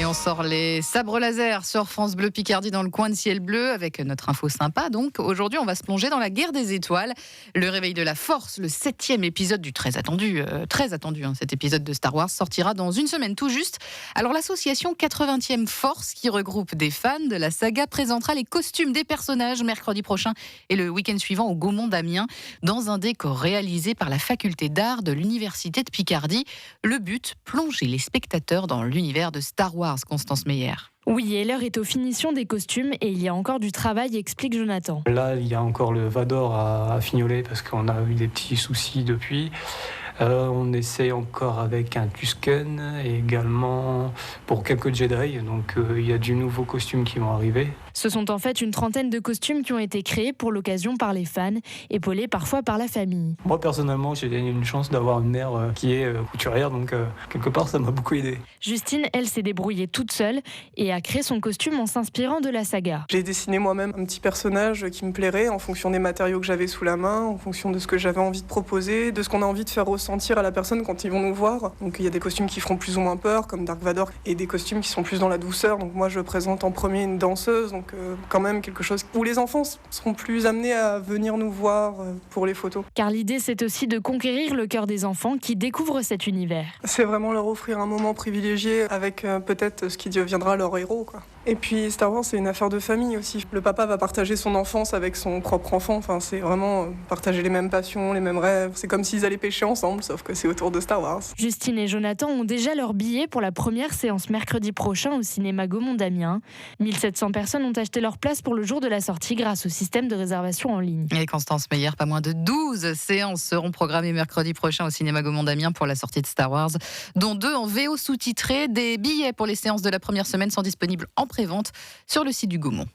on sort les sabres laser sur France Bleu Picardie dans le coin de ciel bleu avec notre info sympa. Donc aujourd'hui, on va se plonger dans la guerre des étoiles. Le réveil de la force, le 7e épisode du très attendu, cet épisode de Star Wars sortira dans une semaine tout juste. Alors l'association 80e Force, qui regroupe des fans de la saga, présentera les costumes des personnages mercredi prochain et le week-end suivant au Gaumont d'Amiens dans un décor réalisé par la faculté d'art de l'université de Picardie. Le but, plonger les spectateurs dans l'univers de Star Wars, Constance Meyer. Oui, et l'heure est aux finitions des costumes et il y a encore du travail, explique Jonathan. Là, il y a encore le Vador à fignoler parce qu'on a eu des petits soucis depuis. On essaie encore avec un Tusken et également pour quelques Jedi. Donc il y a du nouveau costume qui vont arriver. Ce sont en fait une trentaine de costumes qui ont été créés pour l'occasion par les fans, épaulés parfois par la famille. Moi personnellement, j'ai eu une chance d'avoir une mère qui est couturière, donc quelque part ça m'a beaucoup aidé. Justine, elle, s'est débrouillée toute seule et a créé son costume en s'inspirant de la saga. J'ai dessiné moi-même un petit personnage qui me plairait en fonction des matériaux que j'avais sous la main, en fonction de ce que j'avais envie de proposer, de ce qu'on a envie de faire ressentir à la personne quand ils vont nous voir. Donc il y a des costumes qui feront plus ou moins peur, comme Dark Vador, et des costumes qui sont plus dans la douceur. Donc moi je présente en premier une danseuse, donc quand même quelque chose où les enfants seront plus amenés à venir nous voir pour les photos. Car l'idée c'est aussi de conquérir le cœur des enfants qui découvrent cet univers. C'est vraiment leur offrir un moment privilégié avec peut-être ce qui deviendra leur héros, quoi. Et puis Star Wars, c'est une affaire de famille aussi. Le papa va partager son enfance avec son propre enfant. Enfin, c'est vraiment partager les mêmes passions, les mêmes rêves. C'est comme s'ils allaient pêcher ensemble, sauf que c'est autour de Star Wars. Justine et Jonathan ont déjà leur billet pour la première séance mercredi prochain au cinéma Gaumont d'Amiens. 1700 personnes ont acheté leur place pour le jour de la sortie grâce au système de réservation en ligne. Et Constance Meyer, pas moins de 12 séances seront programmées mercredi prochain au cinéma Gaumont d'Amiens pour la sortie de Star Wars, dont 2 en VO sous-titré. Des billets pour les séances de la première semaine sont disponibles en prévente sur le site du Gaumont.